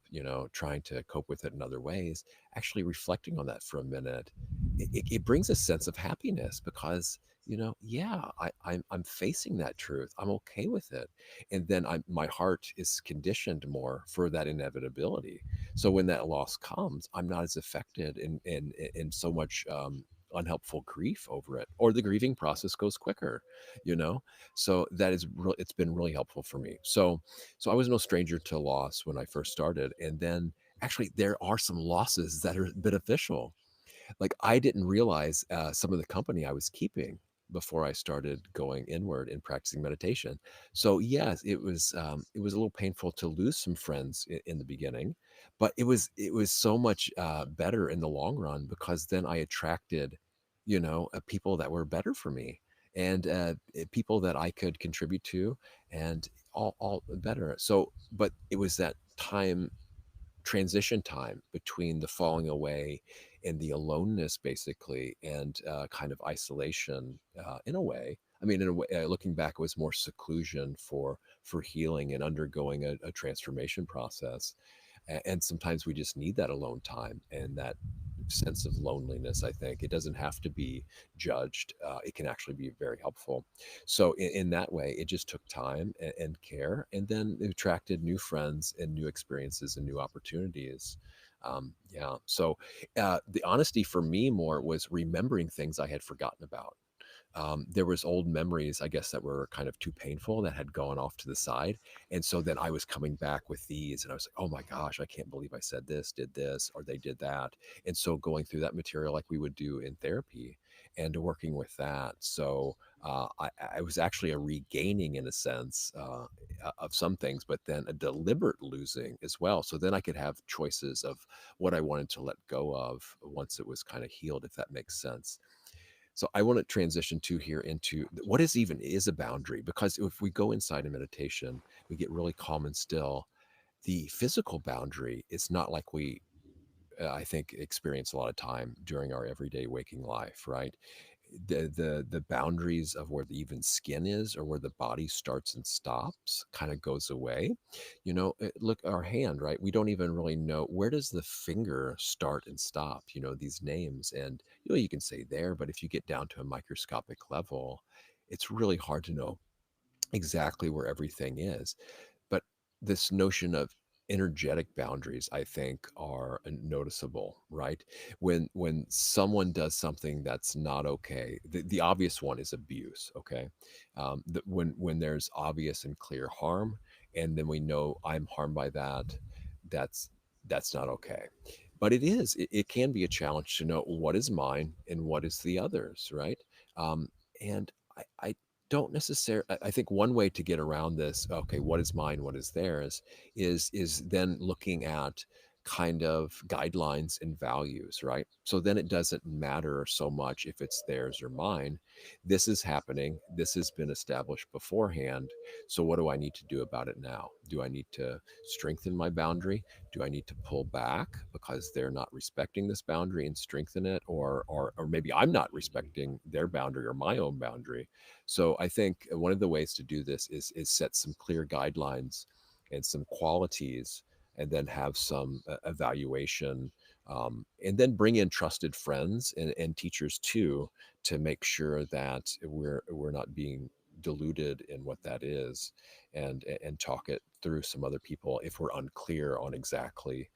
trying to cope with it in other ways, actually reflecting on that for a minute, it brings a sense of happiness because, yeah, I'm facing that truth. I'm okay with it. And then my heart is conditioned more for that inevitability. So when that loss comes, I'm not as affected in so much unhelpful grief over it, or the grieving process goes quicker, you know? So that is real it's been really helpful for me. So I was no stranger to loss when I first started. And then actually there are some losses that are beneficial. Like, I didn't realize, some of the company I was keeping before I started going inward and practicing meditation. So, yes, it was a little painful to lose some friends in the beginning, but it was so much, better in the long run because then I attracted, people that were better for me and, people that I could contribute to and all better. So but it was that transition time between the falling away and the aloneness basically and kind of isolation in a way. I mean, in a way, looking back, it was more seclusion for healing and undergoing a transformation process. And sometimes we just need that alone time and that sense of loneliness. I think it doesn't have to be judged. It can actually be very helpful. So in that way, it just took time and care, and then it attracted new friends and new experiences and new opportunities. Yeah. So the honesty for me more was remembering things I had forgotten about. There was old memories, I guess, that were kind of too painful that had gone off to the side. And so then I was coming back with these and I was like, oh my gosh, I can't believe I said this, did this, or they did that. And so going through that material like we would do in therapy and working with that. So I was actually a regaining in a sense of some things, but then a deliberate losing as well. So then I could have choices of what I wanted to let go of once it was kind of healed, if that makes sense. So I want to transition to here into what is a boundary, because if we go inside a meditation, we get really calm and still. The physical boundary is not like we I think experience a lot of time during our everyday waking life, right? The boundaries of where the even skin is or where the body starts and stops kind of goes away. Look, our hand, right? We don't even really know where does the finger start and stop, these names. And you can say there, but if you get down to a microscopic level, it's really hard to know exactly where everything is. But this notion of energetic boundaries, I think, are noticeable, right? When someone does something that's not okay, the obvious one is abuse. Okay, when there's obvious and clear harm, and then we know I'm harmed by that, that's that's not okay. But it can be a challenge to know what is mine and what is the others, right? And I don't necessarily. I think one way to get around this, okay, what is mine, what is theirs, is then looking at kind of guidelines and values, right? So then it doesn't matter so much if it's theirs or mine. This is happening. This has been established beforehand. So what do I need to do about it now? Do I need to strengthen my boundary? Do I need to pull back because they're not respecting this boundary and strengthen it, or maybe I'm not respecting their boundary or my own boundary? So I think one of the ways to do this is set some clear guidelines and some qualities, and then have some evaluation, and then bring in trusted friends and teachers too, to make sure that we're not being deluded in what that is, and talk it through some other people if we're unclear on exactly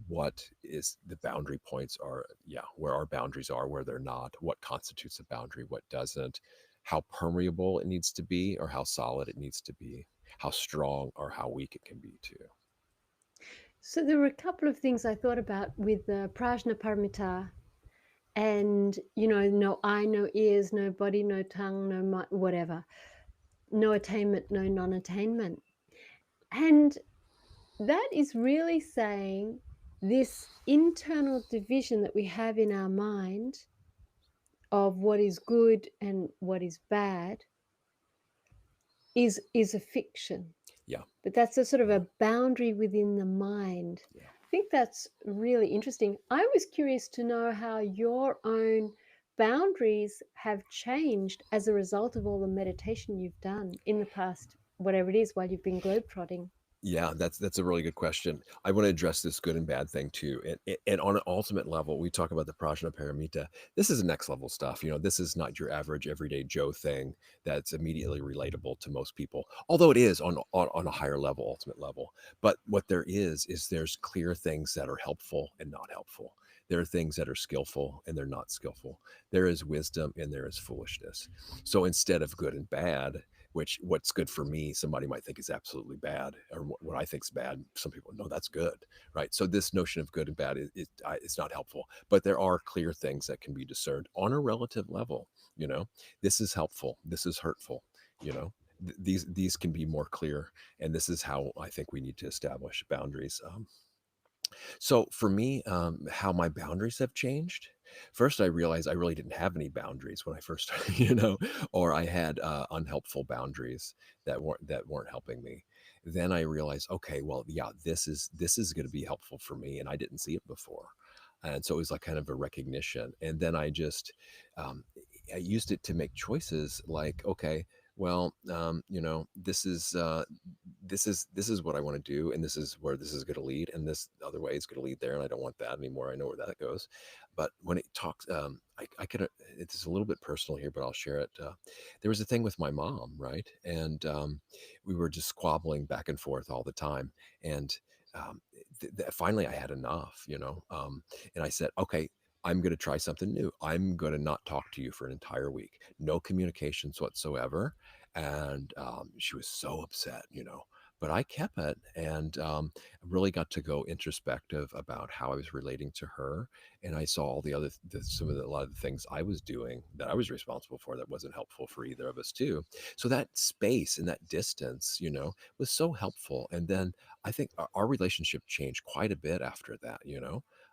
what is the boundary points are, yeah, where our boundaries are, where they're not, what constitutes a boundary, what doesn't, how permeable it needs to be or how solid it needs to be, how strong or how weak it can be too.
So there were a couple of things I thought about with the prajna paramita and, no eye, no ears, no body, no tongue, no whatever, no attainment, no non-attainment. And that is really saying this internal division that we have in our mind of what is good and what is bad is a fiction.
Yeah,
But that's a sort of
yeah,
a boundary within the mind.
yeah.
I think that's really interesting. I was curious to know how your own boundaries have changed as a result of all the meditation you've done in the past, whatever it is, while you've been globetrotting.
Yeah, that's a really good question. I want to address this good and bad thing too. And on an ultimate level, we talk about the prajna paramita. This is next level stuff. This is not your average everyday Joe thing that's immediately relatable to most people. Although it is on a higher level, ultimate level. But what there is there's clear things that are helpful and not helpful. There are things that are skillful and they're not skillful. There is wisdom and there is foolishness. So instead of good and bad, which what's good for me, somebody might think is absolutely bad, or what I think is bad, some people know that's good, right? So this notion of good and bad it's not helpful, but there are clear things that can be discerned on a relative level. You know, this is helpful, this is hurtful. You know, these can be more clear, and this is how I think we need to establish boundaries. So for me, how my boundaries have changed. First, I realized I really didn't have any boundaries when I first started, or I had unhelpful boundaries that weren't helping me. Then I realized, okay, well, yeah, this is going to be helpful for me, and I didn't see it before, and so it was like kind of a recognition. And then um, I used it to make choices, like, okay, well, this is what I want to do, and this is where this is going to lead, and this other way is going to lead there, and I don't want that anymore. I know where that goes. But when it talks, I could. It's a little bit personal here, but I'll share it. There was a thing with my mom, right, and we were just squabbling back and forth all the time, and um, finally I had enough, and I said, okay. I'm going to try something new. I'm going to not talk to you for an entire week. No communications whatsoever. And she was so upset. But I kept it and really got to go introspective about how I was relating to her. And I saw all the other, a lot of the things I was doing that I was responsible for that wasn't helpful for either of us, too. So that space and that distance, was so helpful. And then I think our relationship changed quite a bit after that.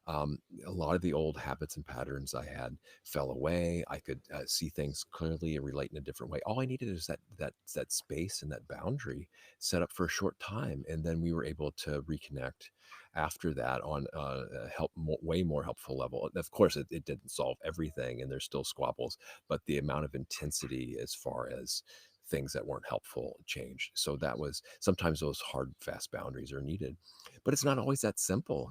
Um, a lot of the old habits and patterns I had fell away. I could see things clearly and relate in a different way. All I needed is that space and that boundary set up for a short time, and then we were able to reconnect after that on way more helpful level. Of course, it didn't solve everything, and there's still squabbles, but the amount of intensity as far as things that weren't helpful changed. So that was sometimes those hard, fast boundaries are needed, but it's not always that simple.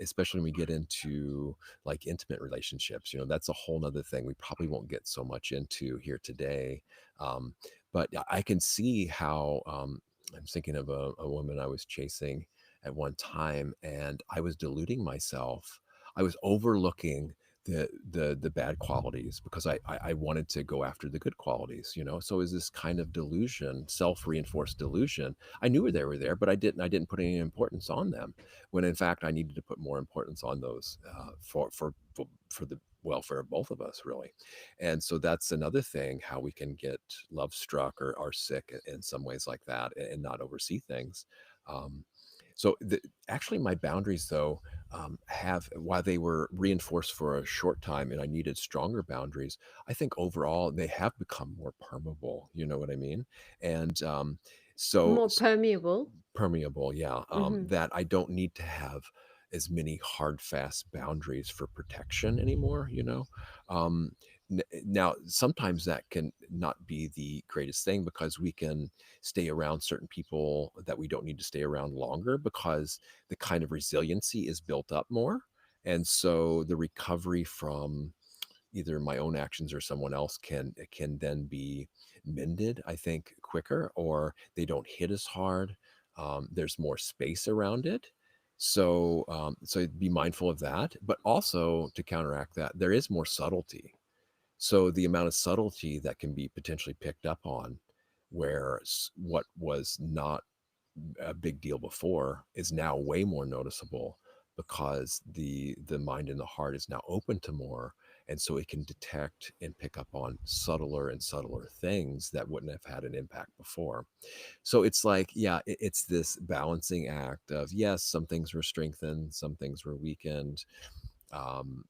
Especially when we get into like intimate relationships, that's a whole nother thing we probably won't get so much into here today. um, but I can see how I'm thinking of a woman I was chasing at one time, and I was deluding myself. I was overlooking the bad qualities because I wanted to go after the good qualities. So is this kind of delusion, self-reinforced delusion. I knew they were there, but I didn't put any importance on them, when in fact I needed to put more importance on those for the welfare of both of us, really. And so that's another thing, how we can get love struck or sick in some ways like that, and not oversee things. Um, actually, my boundaries, though, have, while they were reinforced for a short time and I needed stronger boundaries, I think overall they have become more permeable. You know what I mean? And so
More permeable.
permeable, yeah,
Hmm.
that I don't need to have as many hard, fast boundaries for protection anymore. Um, Now, sometimes that can not be the greatest thing, because we can stay around certain people that we don't need to stay around longer, because the kind of resiliency is built up more. And so the recovery from either my own actions or someone else can then be mended, I think, quicker, or they don't hit as hard. There's more space around it. So be mindful of that, but also to counteract that, there is more subtlety. So the amount of subtlety that can be potentially picked up on, where what was not a big deal before is now way more noticeable because the mind and the heart is now open to more, and so it can detect and pick up on subtler and subtler things that wouldn't have had an impact before. So it's like, yeah, it's this balancing act of, yes, some things were strengthened, some things were weakened.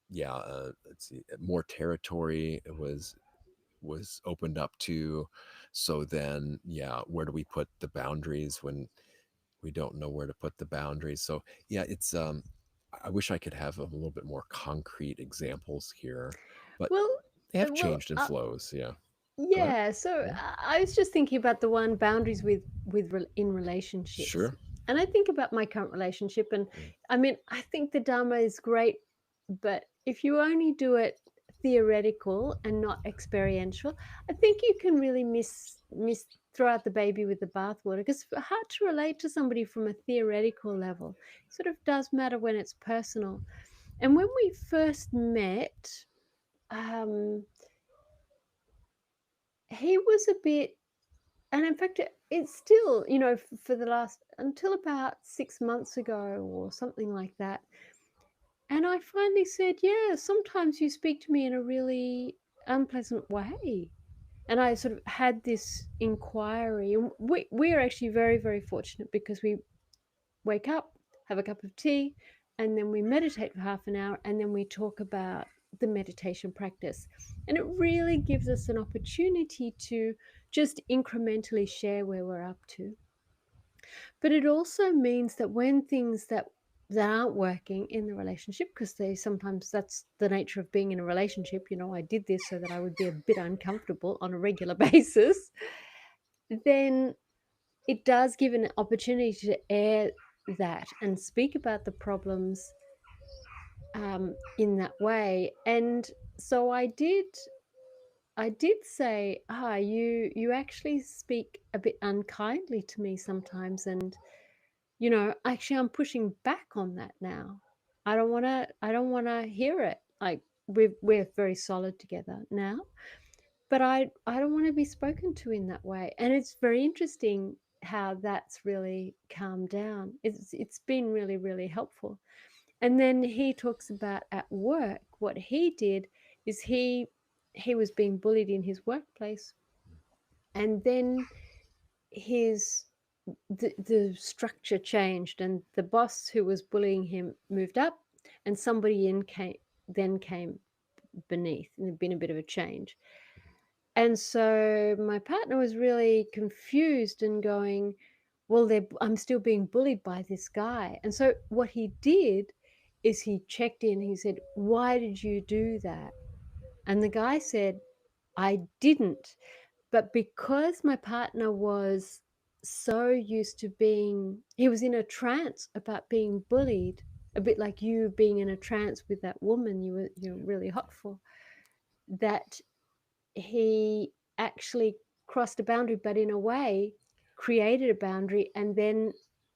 Yeah, let's see, more territory was opened up to. So then, yeah, where do we put the boundaries when we don't know where to put the boundaries? So yeah, it's I wish I could have a little bit more concrete examples here, but
Well,
they have
well,
changed in flows. Yeah. Go ahead.
yeah. So
Yeah.
I was just thinking about the one boundaries in relationships,
Sure.
and I think about my current relationship, and
Mm.
I mean, I think the Dharma is great, but if you only do it theoretical and not experiential, I think you can really miss throw out the baby with the bathwater, because it's hard to relate to somebody from a theoretical level. It sort of does matter when it's personal. And when we first met, um, he was a bit, and in fact, it's still, for the last, until about 6 months ago or something like that. And I finally said, yeah, sometimes you speak to me in a really unpleasant way. And I sort of had this inquiry. And we are actually very, very fortunate because we wake up, have a cup of tea, and then we meditate for half an hour, and then we talk about the meditation practice. And it really gives us an opportunity to just incrementally share where we're up to. But it also means that when things that aren't working in the relationship, because they sometimes, that's the nature of being in a relationship, I did this so that I would be a bit uncomfortable on a regular basis, then it does give an opportunity to air that and speak about the problems in that way. And so I did say, you actually speak a bit unkindly to me sometimes, and actually I'm pushing back on that now. I don't want to hear it. Like, we're very solid together now, but I don't want to be spoken to in that way. And it's very interesting how that's really calmed down. It's been really, really helpful. And then he talks about at work, what he did is he was being bullied in his workplace, and then his the structure changed, and the boss who was bullying him moved up, and somebody in came beneath, and there'd been a bit of a change. And so my partner was really confused and going, well, I'm still being bullied by this guy. And so what he did is he checked in. He said, why did you do that? And the guy said, I didn't. But because my partner was so used to he was in a trance about being bullied, a bit like you being in a trance with that woman you're really hot for, that he actually crossed a boundary, but in a way created a boundary, and then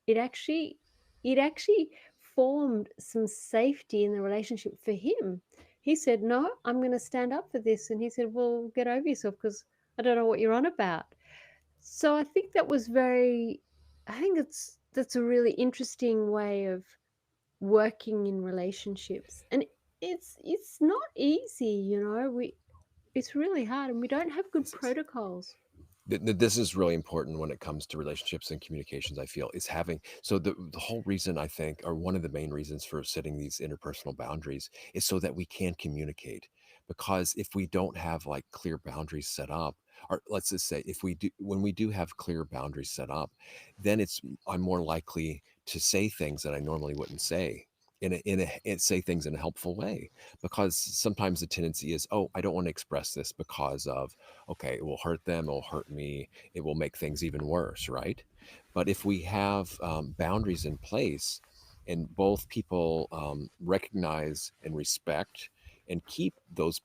it actually it actually formed some safety in the relationship for him. He said, no, I'm going to stand up for this. And he said, well, get over yourself, because I don't know what you're on about. So I think that's a really interesting way of working in relationships. And it's not easy, it's really hard, and we don't have good
This is
protocols.
this is really important when it comes to relationships and communications. I feel is having, so the whole reason, I think, or one of the main reasons for setting these interpersonal boundaries is so that we can communicate. Because if we don't have like clear boundaries set up, or let's just say, if we do, when we do have clear boundaries set up, then I'm more likely to say things that I normally wouldn't say, and say things in a helpful way. Because sometimes the tendency is, oh, I don't want to express this because of, okay, it will hurt them, it will hurt me, it will make things even worse, right? But if we have boundaries in place, and both people recognize and respect and keep those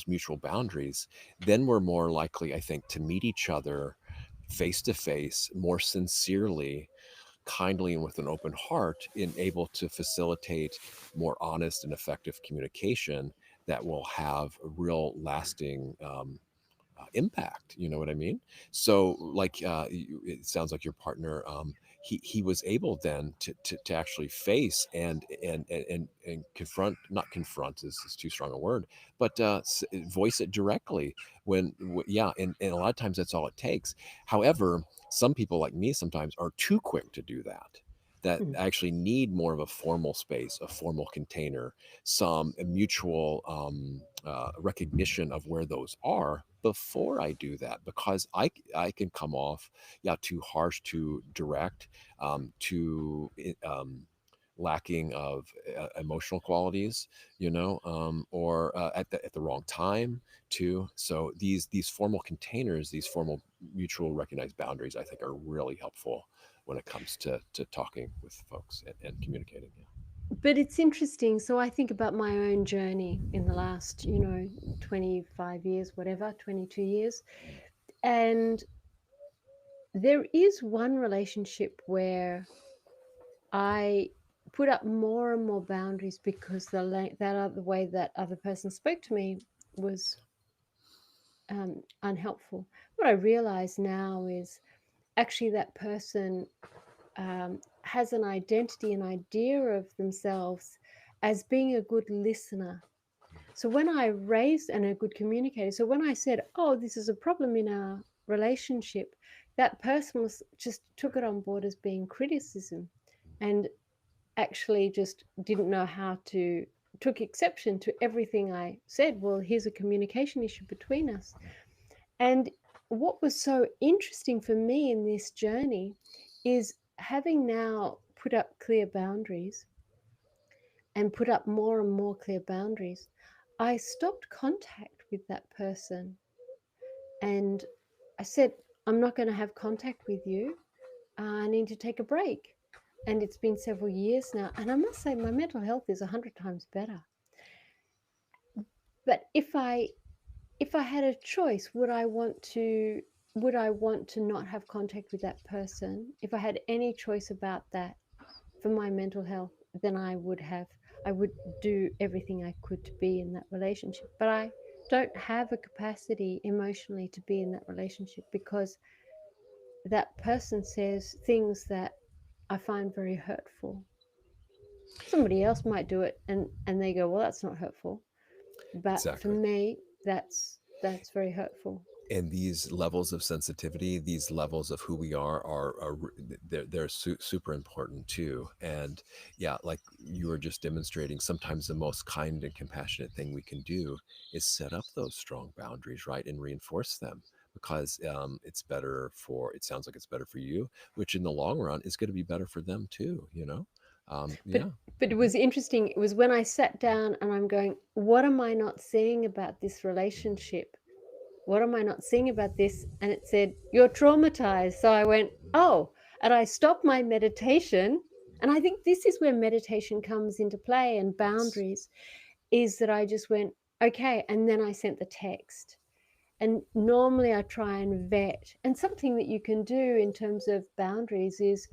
mutual boundaries, then we're more likely, I think, to meet each other face to face more sincerely, kindly, and with an open heart, in able to facilitate more honest and effective communication that will have a real lasting impact. You know what I mean? So, like, it sounds like your partner, he was able then to actually face and confront, not confront is too strong a word, but voice it directly when, yeah, and a lot of times that's all it takes. However, some people like me sometimes are too quick to do that. That
Mm.
actually need more of a formal space, a formal container, some mutual recognition of where those are before I do that, because I can come off, yeah, too harsh, too direct, too lacking of emotional qualities, or at the wrong time too. So these formal containers, these formal mutual recognized boundaries, I think are really helpful when it comes to talking with folks and communicating. Yeah.
But it's interesting. So I think about my own journey in the last, 25 years, whatever, 22 years. And there is one relationship where I put up more and more boundaries because that other way that other person spoke to me was unhelpful. What I realize now is actually that person has an identity, an idea of themselves as being a good listener. So when I raised and a good communicator, so when I said, "Oh, this is a problem in our relationship," that person was just took it on board as being criticism, and actually just didn't know how to took exception to everything I said. Well, here's a communication issue between us. And what was so interesting for me in this journey is having now put up clear boundaries and put up more and more clear boundaries, I stopped contact with that person and I said, I'm not going to have contact with you. I need to take a break. And it's been several years now. And I must say, my mental health is 100 times better. But if I had a choice, would I want to not have contact with that person? If I had any choice about that for my mental health, then I would do everything I could to be in that relationship. But I don't have a capacity emotionally to be in that relationship because that person says things that I find very hurtful. Somebody else might do it and they go, well, that's not hurtful. But for
Exactly.
me, that's very hurtful.
And these levels of sensitivity, these levels of who we are they're super important too. And yeah, like you were just demonstrating, sometimes the most kind and compassionate thing we can do is set up those strong boundaries, right, and reinforce them, because it's better for, it sounds like it's better for you, which in the long run is going to be better for them too.
But
Yeah.
but it was interesting. It was when I sat down and I'm going, what am I not seeing about this relationship? What am I not seeing about this? And it said, you're traumatized. So I went, oh, and I stopped my meditation. And I think this is where meditation comes into play and
Yes.
boundaries is that I just went, okay. And then I sent the text. And normally I try and vet. And something that you can do in terms of boundaries is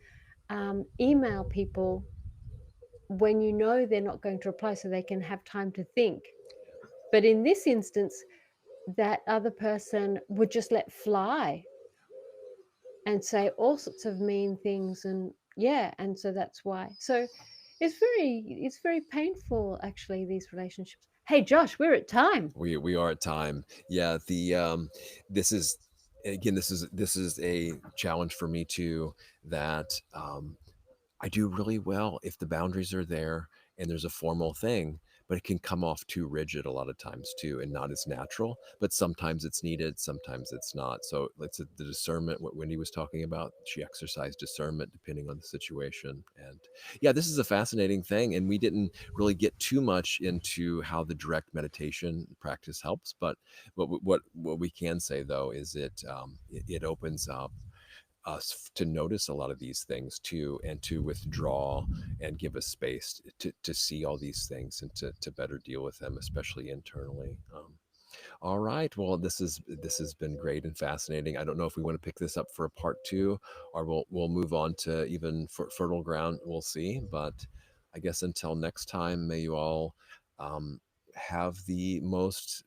email people when you know they're not going to reply so they can have time to think. But in this instance, that other person would just let fly and say all sorts of mean things and yeah, and so that's why. So it's very painful actually these relationships. Hey Josh, we're at time.
We are at time. Yeah, the this is, again, this is a challenge for me too, that I do really well if the boundaries are there and there's a formal thing, but it can come off too rigid a lot of times too and not as natural. But sometimes it's needed, sometimes it's not. So it's the discernment, what Wendy was talking about. She exercised discernment depending on the situation. And yeah, this is a fascinating thing. And we didn't really get too much into how the direct meditation practice helps. But what we can say though is it opens up us to notice a lot of these things too, and to withdraw and give us space to see all these things and to better deal with them, especially internally. All right, well, this has been great and fascinating. I don't know if we want to pick this up for a part two, or we'll move on to even fertile ground. We'll see. But I guess until next time, may you all um, have the most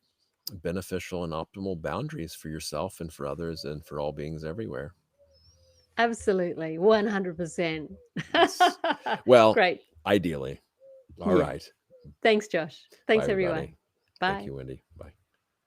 beneficial and optimal boundaries for yourself and for others and for all beings everywhere.
Absolutely, 100%.
Yes. Well,
Great.
ideally. All
Yeah.
right.
Thanks, Josh.
Bye,
Thanks, everyone.
everybody. Thank
Bye.
you, Wendy. Bye.